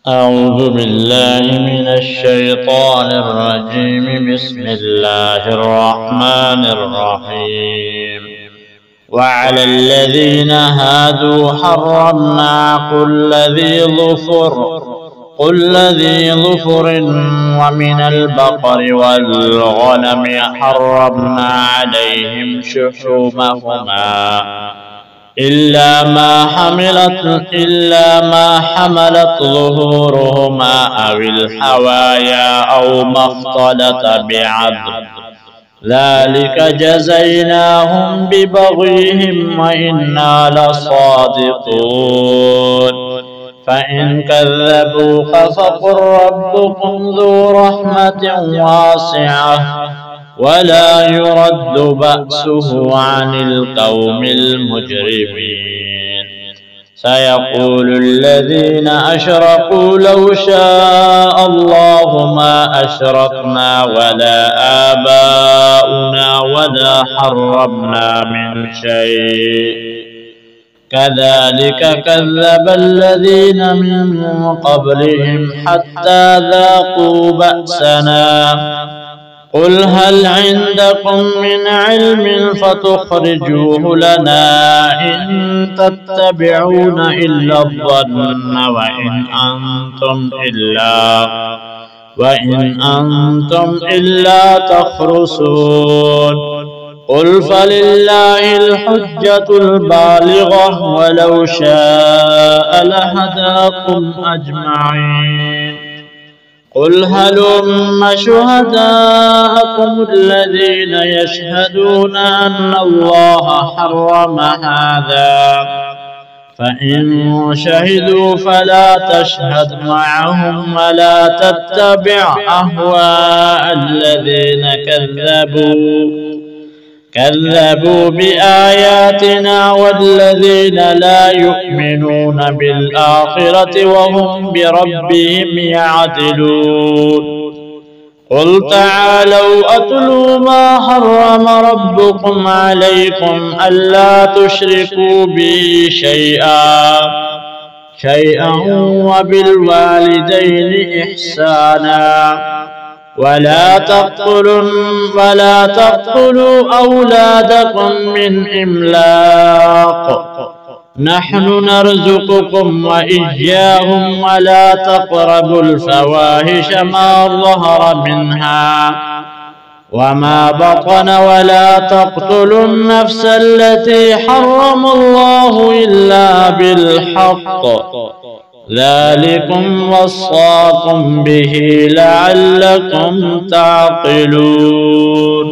أعوذ بالله من الشيطان الرجيم. بسم الله الرحمن الرحيم. وعلى الذين هادوا حرمنا كل ذي ظفر ومن البقر والغنم حرمنا عليهم شحومهما إلا ما حملت ظهورهما أو الحوايا أو ما اختلط بعظم، ذلك جزيناهم ببغيهم وإنا لصادقون. فإن كذبوك فقل ربكم ذو رحمة واسعة ولا يرد بأسه عن القوم المجرمين. سيقول الذين أشركوا لو شاء الله ما أشركنا ولا آباؤنا ولا حرمنا من شيء كذلك كذب الذين من قبلهم حتى ذاقوا بأسنا. قل هل عندكم من علم فتخرجوه لنا إن تتبعون إلا الظن وإن أنتم إلا تخرصون. قل فلله الحجة البالغة ولو شاء لهداكم أجمعين. قل هلم شهداءكم الذين يشهدون أن الله حرم هذا، فإن شهدوا فلا تشهد معهم ولا تتبع أهواء الذين كذبوا بآياتنا والذين لا يؤمنون بالآخرة وهم بربهم يعدلون. قل تعالوا أتلوا ما حرم ربكم عليكم ألا تشركوا به شيئا وبالوالدين إحسانا ولا تقتلوا أولادكم من إملاق، نحن نرزقكم وإياهم ولا تقربوا الفواحش ما ظهر منها وما بطن ولا تقتلوا النفس التي حرم الله إلا بالحق، ذلكم وصاكم به لعلكم تعقلون.